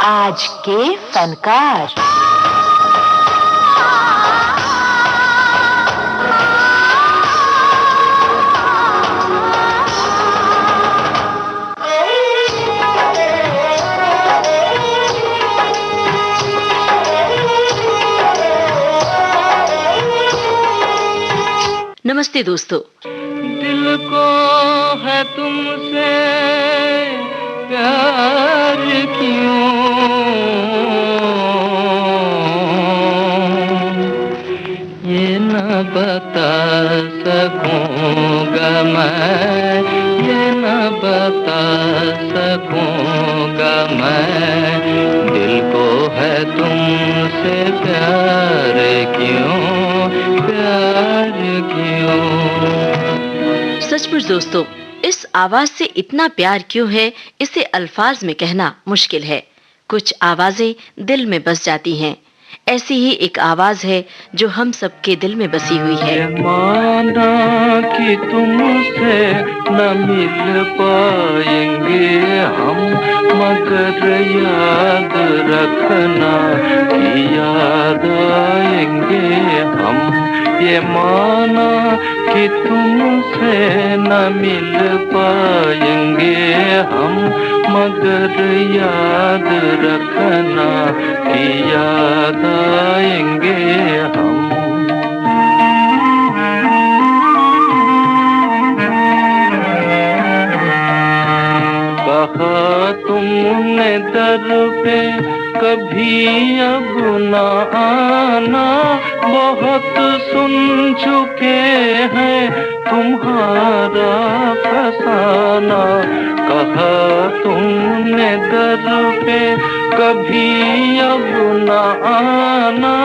आज के फनकार। नमस्ते दोस्तों। दिल को है तुमसे प्यार क्यों, ये न बता सकूंगा मैं, ये न बता सकूंगा मैं। दिल को है तुमसे प्यार क्यों, प्यार क्यों। सचमुच दोस्तों, इस आवाज से इतना प्यार क्यों है, इसे अल्फाज में कहना मुश्किल है। कुछ आवाजें दिल में बस जाती हैं। ऐसी ही एक आवाज है जो हम सबके दिल में बसी हुई है। माना कि तुमसे न मिल पाएंगे हम, मगर याद रखना कि याद आएंगे हम। ये माना कि तुमसे न मिल पाएंगे हम, मगर याद रखना कि याद आएंगे हम। कहा तुमने दर पे कभी अब न आना, बहुत सुन चुके हैं तुम्हारा फसाना। कहा तुमने दर पे कभी अब न आना,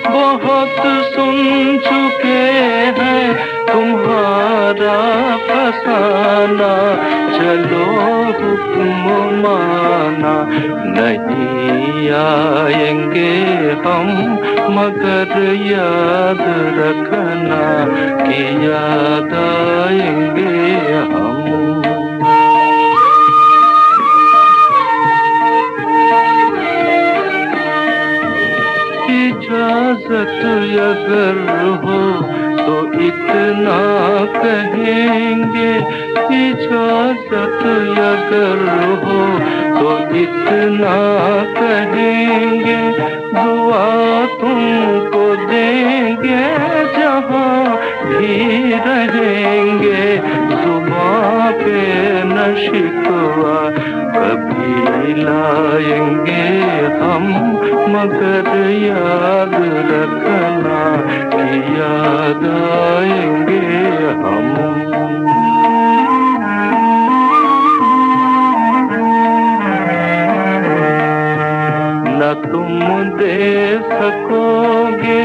बहुत सुन चुके हैं तुम्हारा फसाना। चलो हुक्म माना, नहीं आएंगे हम, मगर याद रखना कि याद आएंगे हम। इजाजत अगर हो तो इतना कहेंगे, इजाजत अगर हो तो इतना कहेंगे। दुआ तुमको देंगे जहाँ भी रहेंगे, जुबां पे न शिकवा कभी लाएंगे हम, मगर याद रखना कि याद आएंगे हम। न तुम दे सकोगे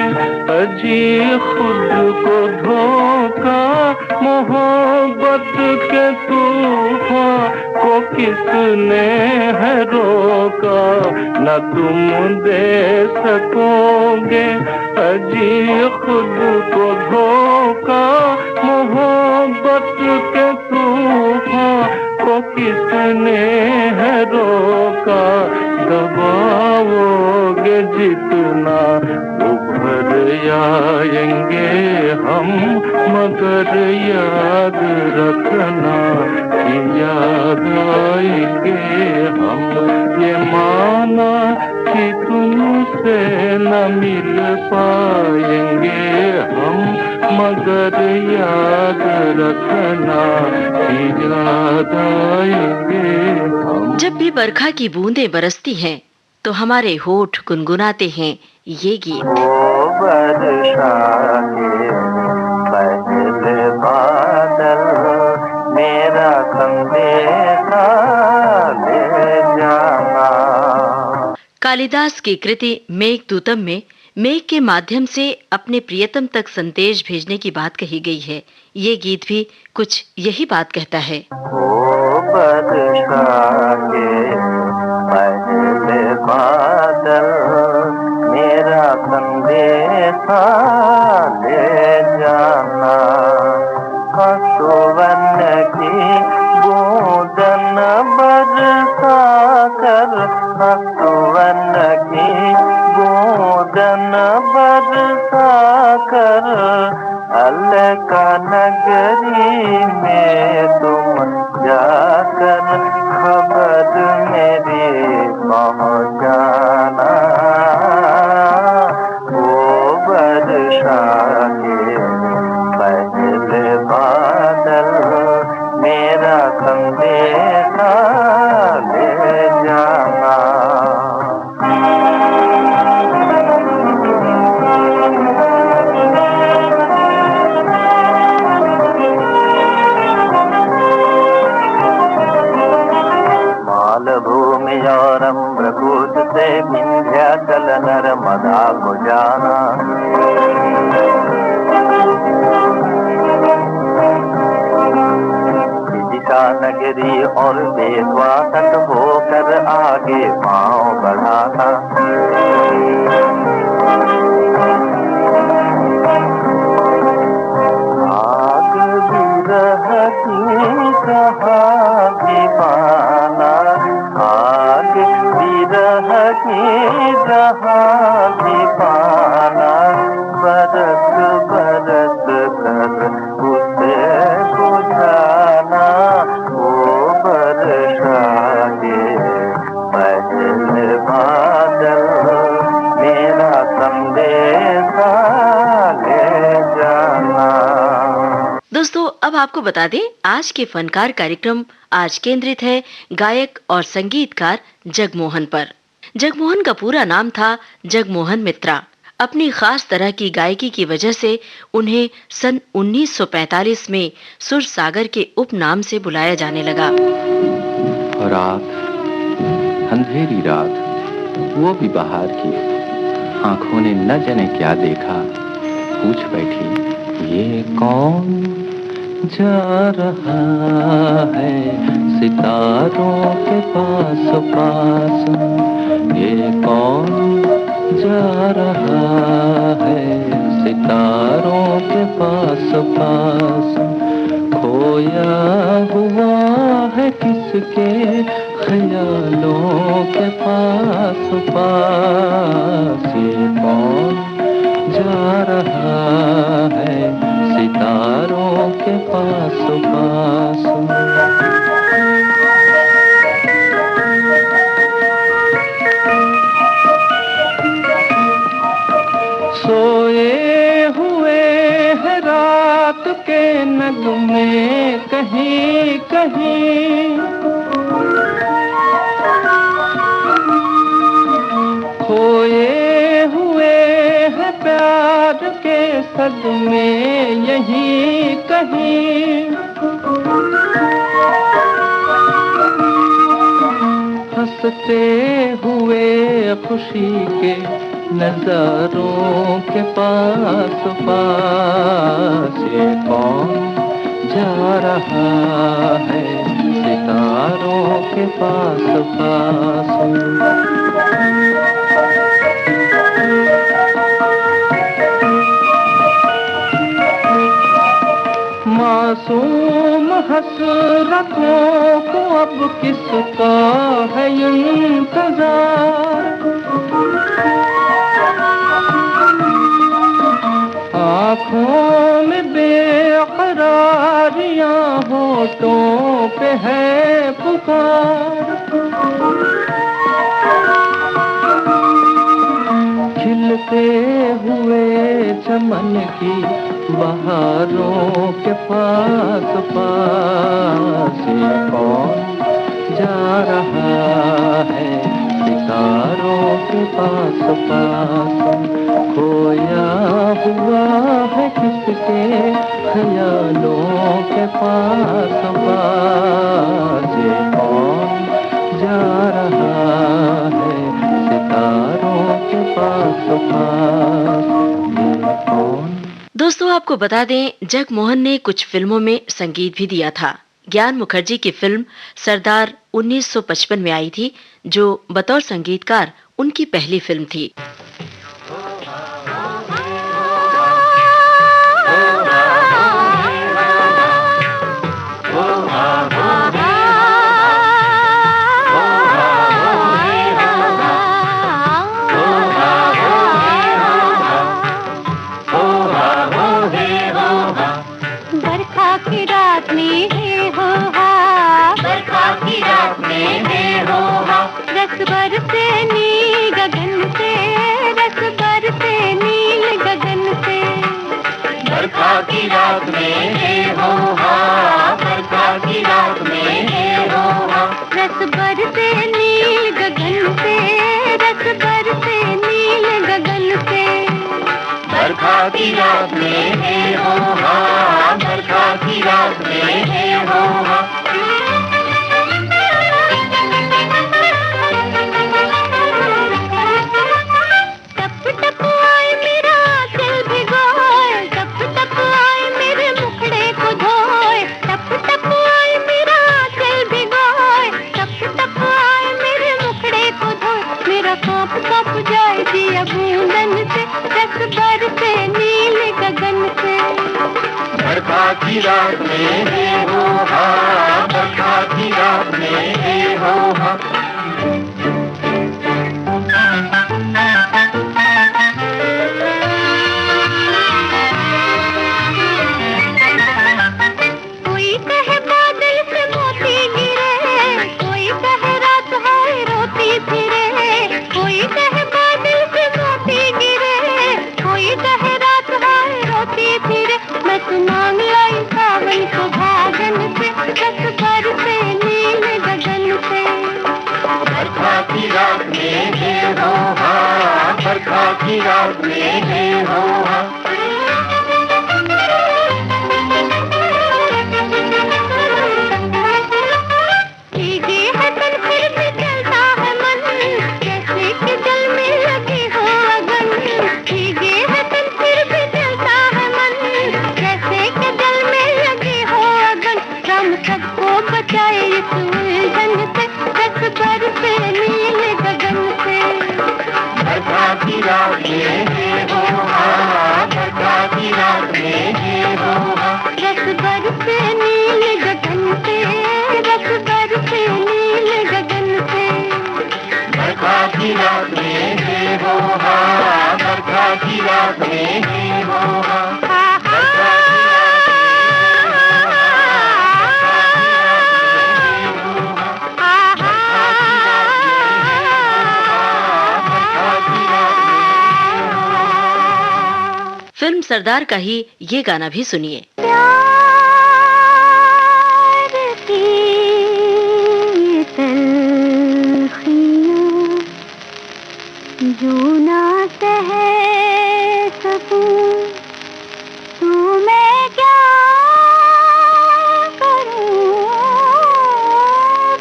अजी खुद को धोखा, मोहब्बत के तूफान को किसने है रोका। न तुम दे सकोगे अजी खुद को धोखा, मोहब्बत के तूफान को किसने है रोका। दबाओगे जितना उभर आएंगे हम, मगर याद रखना कि याद आएंगे हम। ये माना कि तुमसे न मिल पाएंगे हम, मगर याद रखना कि याद आएंगे हम। जब भी बरखा की बूंदें बरसती हैं तो हमारे होठ गुनगुनाते हैं ये गीत। वर्षा के पहले बादल मेरा संदेशा ले जाना। कालिदास की कृति मेघदूतम में मेघ के माध्यम से अपने प्रियतम तक संदेश भेजने की बात कही गई है। ये गीत भी कुछ यही बात कहता है। वर्षा के पहले बादल मेरा संदेशा ले जाना। सुवर्ण की बूंदन बरसा कर सुवन की बूंदन बरसा कर अलका नगरी में तुम जाकर खबर मेरी पहुंचाना। वो वर्षा के पहले बादल मेरा संदेशा ले जाना। मालभूमि और अम्रकूट से विंध्याचल नर्मदा को जाना। विदिशा नगरी और बेतवा तक होकर आगे पांव बढ़ाना। आग विरह की कहाँ भी पाना। आग विरह की जहाँ भी पाना। बरस बरस कर उसे बुझाना। वो वर्षा के पहले बादल मेरा संदेशा ले जाना। दोस्तों, अब आपको बता दें, आज के फनकार कार्यक्रम आज केंद्रित है गायक और संगीतकार जगमोहन पर। जगमोहन का पूरा नाम था जगमोहन मित्रा। अपनी खास तरह की गायकी की वजह से उन्हें सन 1945 में सुर सागर के उपनाम से बुलाया जाने लगा। रात, अंधेरी रात, वो भी बाहर की, आंखों ने न जाने क्या देखा। पूछ बैठी, ये कौन जा रहा है सितारों के पास पास। ये कौन जा रहा है सितारों के पास पास। खोया हुआ है किसके ख्यालों के पास पास। ये कौन जा रहा है सितारों के पास पास। सोए हुए है रात के नगमे कहीं कहीं। खोए हुए है प्यार के सदमे यहीं कहीं। हंसते हुए खुशी के नजारों के पास पास। ये कौन जा रहा है सितारों के पास पास। मासूम हसरतों को अब किसका है इंतजार। आँखों में बेकरारियां, होठों पे है पुकार। खिलते हुए चमन की बहारों के पास पास। ये कौन जा रहा है सितारों के पास पास। खोया हुआ है किसके ख्यालों के पास पास। ये कौन जा रहा है सितारों के पास पास। ये कौन। दोस्तों, आपको बता दें, जगमोहन ने कुछ फिल्मों में संगीत भी दिया था। ज्ञान मुखर्जी की फिल्म सरदार 1955 में आई थी, जो बतौर संगीतकार उनकी पहली फिल्म थी। बरसे नील गगन से, रस बरसे नील गगन से। बरखा की रात में हे हो हा, बरखा की रात में हे हो हा। रस बरसे नील गगन से, रस बरसे नील गगन से। बरखा की रात में हे हो हा, बरखा की रात में हे हो हा। टप टप आए मेरा दिल भिगोए, टप टप आए मेरे मुखड़े को धोए। टप टप आए मेरा दिल भिगोए, टप टप आए मेरे मुखड़े को धोए। मेरा कांप कांप जाए दिया बूंदन से, रस बरसे नील गगन से। बरखा की रात में हे हो हा, बरखा की रात में हे हो हा। कोई कहे बादल से मोती गिरे, कोई कहे रात हाय रोती फिरे। कोई कहे बादल से मोती गिरे, कोई कहे रात हाय रोती फिरे। मैं तो मांग लाई सावन को भागन से, रस बरसे नील गगन से। बरखा की रात में हे हो हा, बरखा की रात में हे हो हा। भीगे है तन फिर भी जलता है मन, जैसे कि जल में लगी हो अगन। भीगे है तन फिर भी जलता है मन, जैसे कि जल में लगी हो अगन। राम सबको बचाए इस उलझन से, रस बरसे नील गगन से। बरखा की रात में हे हो हा, बरखा की रात में हे हो हा। रस बरसे नील गगन से, रस बरसे नील गगन से। बरखा की रात में हे हो हा, बरखा की रात में हे हो हा। बरखा की रात में हे हो हा, बरखा की रात में हे हो हा। फिल्म सरदार का ही ये गाना भी सुनिए। प्यार की तलखियाँ जो ना सह सकूं, तो मैं क्या करूं।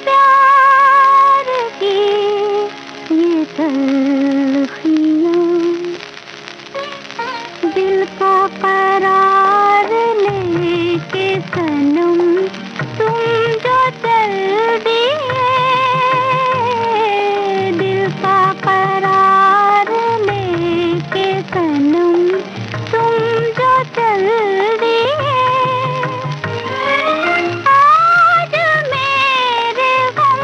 प्यार की ये तलखियाँ दिल को करार लेके सनम तुम जो चल दिए। दिल का करार लेके सनम तुम जो चल दिए। आज मेरे गम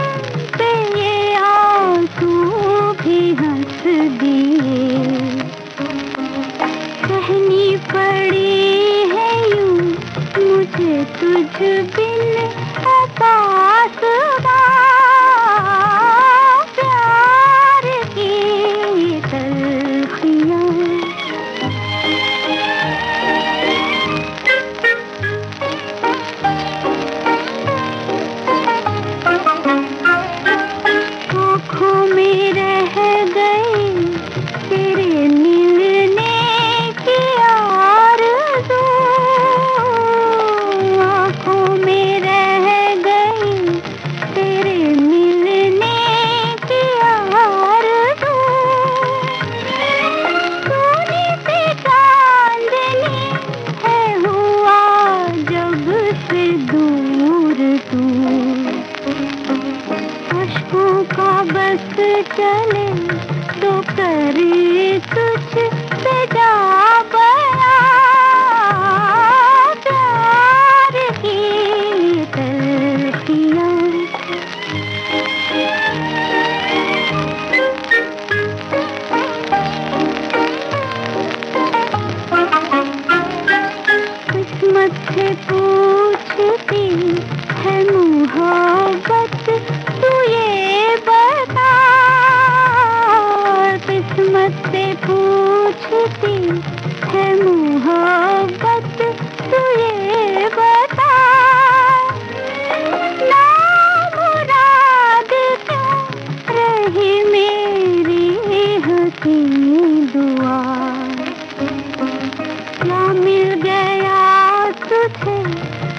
पे ये आंसू भी हंस दिए। कहनी पड़ी है यूं मुझे तुझ बिन उपास प्यार की तलखियाँ। आँखों में रह गई तेरे मिलने की आरज़ू। आँखों में रह गई तेरे मिलने की आरज़ू। सोने से चांदनी है हुआ जब से दूर तू। अश्कों का बस चले तो करे तुझ से जा बया। प्यार की तलखियाँ किस्मत से पूछती है मोहब्बत तू ये बता। कैसी है मोहब्बत तू ये बता, ना मुराद क्यों रही मेरी हंसी दुआ, क्या मिल गया तुझे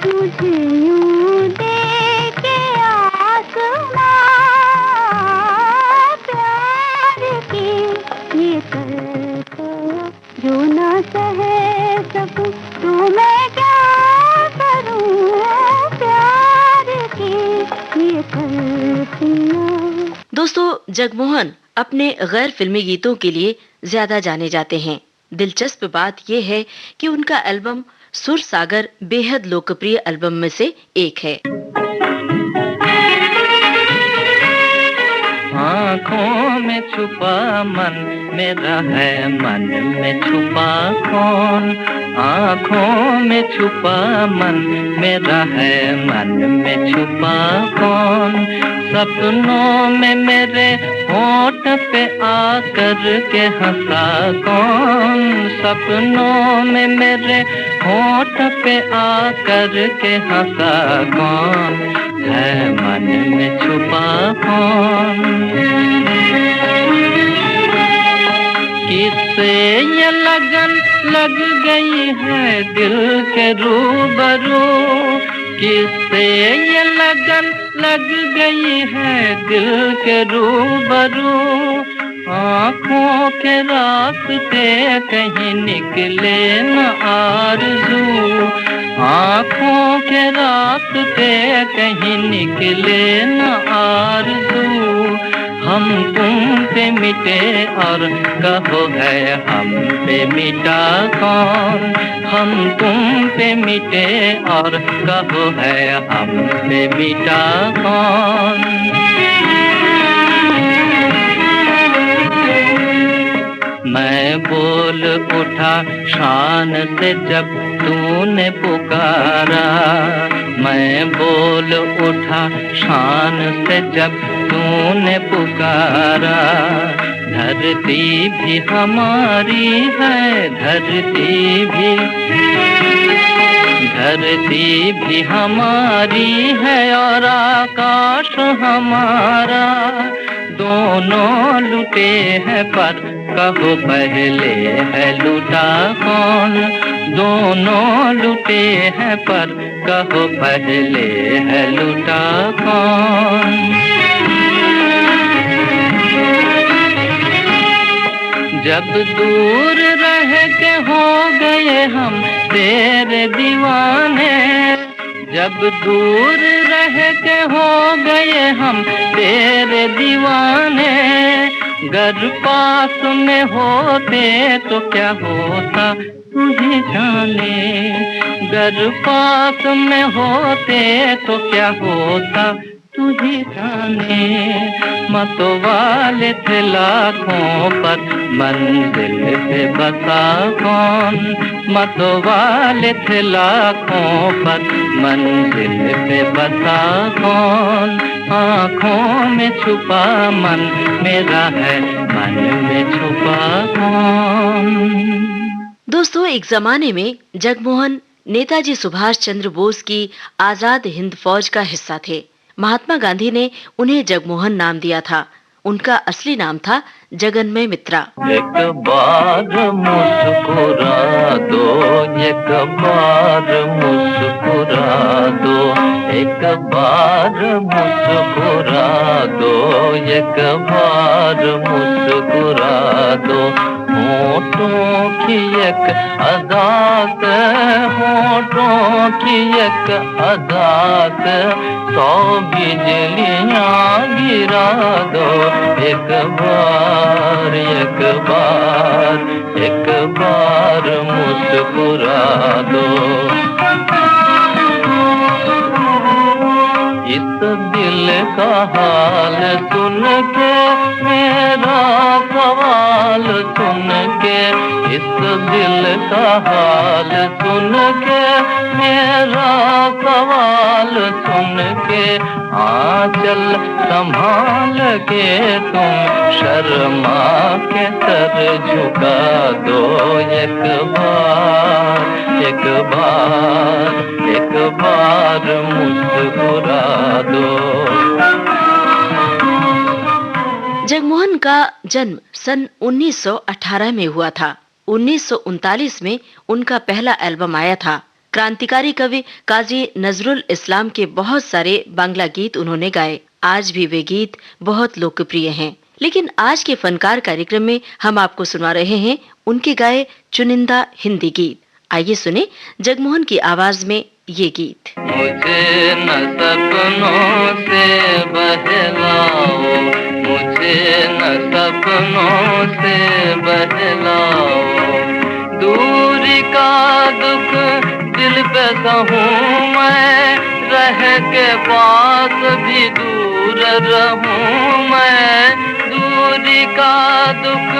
मुझे यूं दे के आसमां, प्यार की ये कल्पना जो ना सह सकूं तो मैं क्या करूं, प्यार की ये कल्पना। दोस्तों, जगमोहन अपने गैर फिल्मी गीतों के लिए ज्यादा जाने जाते हैं। दिलचस्प बात यह है कि उनका एल्बम सुर सागर बेहद लोकप्रिय एल्बम में से एक है। आँखों में छुपा मन मेरा है, मन में छुपा कौन, आँखों में छुपा मन मेरा है, मन में छुपा कौन, सपनों में मेरे होठ पे आकर के हंसा कौन, सपनों में मेरे होठ पे आकर के हंसा कौन, है मन में छुपा कौन। किससे ये लगन लग गई है दिल के रूबरू, किससे ये लगन लग गई है दिल के रूबरू, आँखों के रास्ते कहीं निकले न आरज़ू, आँखों के रास्ते कहीं निकले न आरज़ू, हम तुम पे मिटे और कहो है हम पे मिटा कौन, हम तुम पे मिटे और कहो है हम पे मिटा कौन। मैं बोल उठा शान से जब तूने पुकारा, मैं बोल उठा शान से जब तूने पुकारा, धरती भी हमारी है, धरती भी हमारी है और आकाश हमारा, दोनों लुटे हैं पर कहो पहले है लुटा कौन, दोनों लुटे हैं पर कहो पहले है लुटा कौन। जब दूर रह के हो गए हम तेरे दीवाने, जब दूर रह के हो गए हम तेरे दीवाने, गर पास में होते तो क्या होता तू ही जाने, गर पास में होते तो क्या होता तू ही जाने, मतवाले थे लाखों पर मंजिल पे बसा कौन, मतवाले थे लाखों पर मंजिल पे बसा कौन, आँखों में छुपा मन मेरा है, मन में छुपा कौन। दोस्तों, एक जमाने में जगमोहन नेताजी सुभाष चंद्र बोस की आजाद हिंद फौज का हिस्सा थे। महात्मा गांधी ने उन्हें जगमोहन नाम दिया था। उनका असली नाम था जगन्मय मित्रा। एक बार मुस्कुरा दो, एक बार मुस्कुरा दो, एक बार मुस्कुरा दो, एक बार मुस्कुरा दो, होठों की एक अदा से, होठों की एक अदा से 100 बिजलियाँ गिरा दो, एक बार, एक बार, एक बार मुस्कुरा दो। इस दिल का हाल सुन के, मेरा सवाल सुन के, इस दिल का हाल सुन के, मेरा सवाल सुन बन के आंचल संभाल के तुम शर्मा के सर झुका दो एक बार मुस्कुरा दो। जगमोहन का जन्म सन 1918 में हुआ था। 1939 में उनका पहला एल्बम आया था। क्रांतिकारी कवि काजी नजरुल इस्लाम के बहुत सारे बांग्ला गीत उन्होंने गाए। आज भी वे गीत बहुत लोकप्रिय हैं। लेकिन आज के फनकार कार्यक्रम में हम आपको सुना रहे हैं उनके गाए चुनिंदा हिंदी गीत। आइए सुने जगमोहन की आवाज में ये गीत। मुझे न सपनों से बहलाओ, मुझे न सपनों से बहलाओ, दूरी का दुख दिल पे सहूं मैं, रह के पास भी दूर रहूं मैं, दूरी का दुख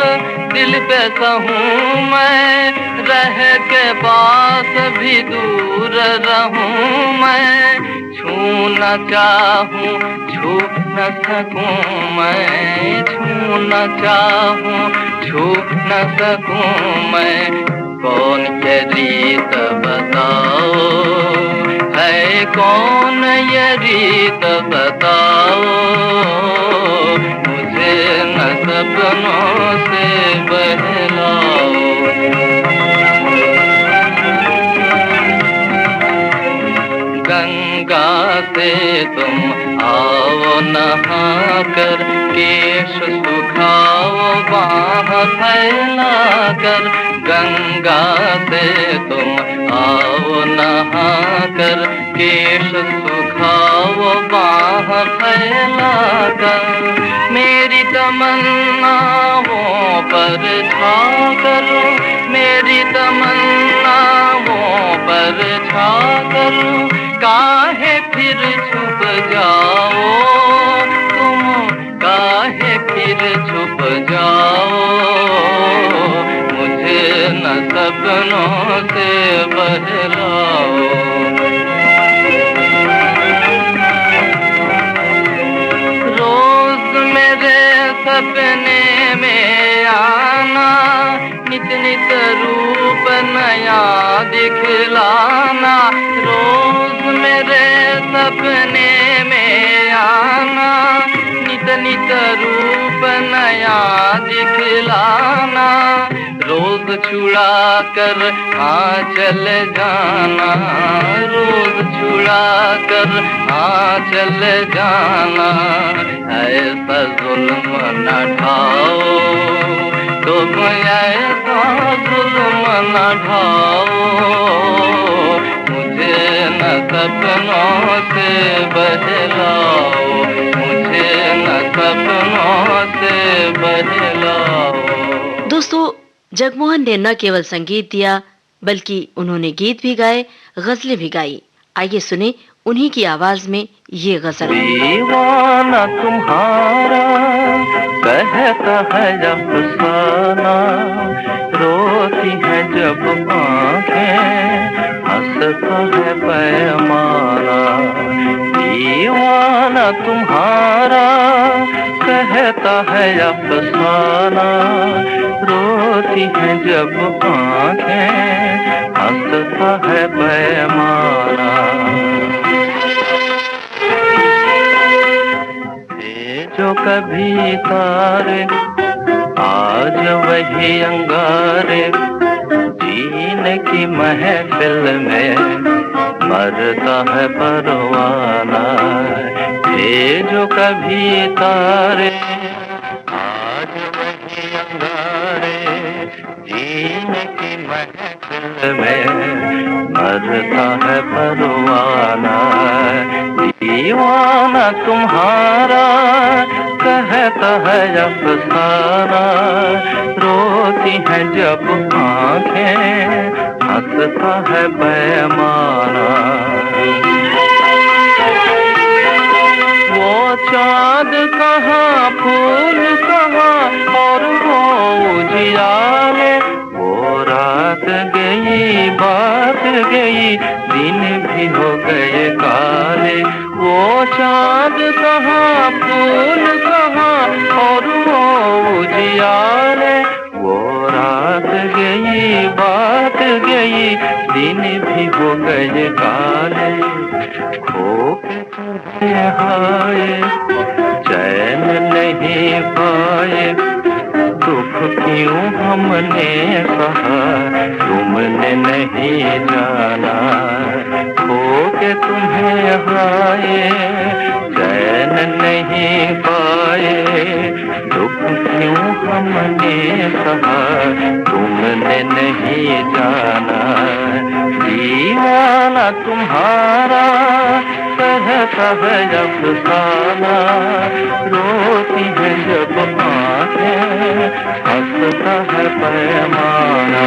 दिल पे सहूं मैं, रह के पास भी दूर रहूं मैं, छू न चाहूं छू न सकूं मैं, छू न चाहूं छू न सकूं मैं, कौन ये रीत बताओ, है कौन ये रीत बताओ, मुझे न सपनों से बहलाओ। गंगा से तुम आओ नहा कर, केश सुखाओ बाह फैला कर, गंगा से तुम आओ नहा कर, केश सुखाओ बाह फैला कर, मेरी तमन्नाओं पर छा करो, मेरी तमन्नाओं पर छा करो, काहे फिर छुप जाओ तुम, काहे फिर छुप जाओ, मुझे न सपनों से बहलाओ। रोज मेरे सपने में आना, नित नित रूप नया दिखलाना, रोज मेरे सपने में आना, नित नित रूप नया दिखलाना, रोज छुड़ा कर चल जाना, रोज छुड़ा कर चल जाना, ऐसा जुल्म न ढाओ तुम, ऐसा जुल्म न ढाओ, मुझे न सपनों से बहलाओ, मुझे न सपनों से बहलाओ। दोस्तों, जगमोहन ने न केवल संगीत दिया बल्कि उन्होंने गीत भी गाए, गजलें भी गाई। आइए सुने उन्हीं की आवाज में ये गजल। दीवाना तुम्हारा कहता है अफसाना, रोती है जब आंखें, हंसता है पैमाना, दीवाना तुम्हारा कहता है अफसाना, रोती है जब आंखें, हंसता है पैमाना, जो कभी तारे आज वही अंगारे, जीने की महफिल में मरता है परवाना, ये जो कभी तारे आज वही अंगारे, जीने की महफिल में मरता है परवाना, दीवाना तुम्हारा कहता है अफसाना, रोती है जब आंखें, हंसता है पैमाना, वो चाँद कहाँ फूल कहाँ और वो उजियारे, वो रात गई बात गई दिन भी हो गए काले, दिन भी हो गए काले, खो के हाय चैन नहीं पाए। दुख क्यों हमने कहा तुमने नहीं जाना, खो के तुम्हें हाय चैन नहीं पाए। दुख क्यों हमने कहा तुमने नहीं जाना। दीवाना तुम्हारा कहता है अफसाना, रोती है जब आँखें हंसता है पैमाना।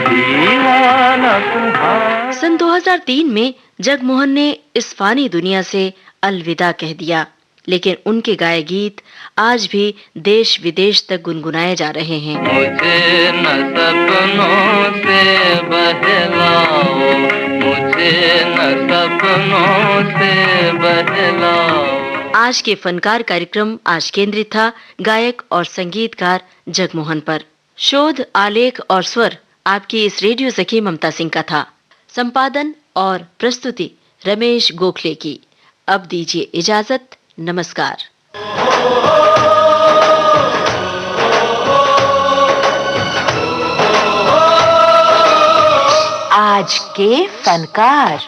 दीवाना तुम्हारा। सन 2003 में जगमोहन ने इस फानी दुनिया से अलविदा कह दिया, लेकिन उनके गाए गीत आज भी देश विदेश तक गुनगुनाए जा रहे हैं। मुझे न सपनों से बहलाओ, मुझे न सपनों से बहलाओ। आज के फनकार कार्यक्रम आज केंद्रित था गायक और संगीतकार जगमोहन पर। शोध, आलेख और स्वर आपकी इस रेडियो सखी ममता सिंह का था। संपादन और प्रस्तुति रमेश गोखले की। अब दीजिए इजाजत। नमस्कार। आज के फनकार।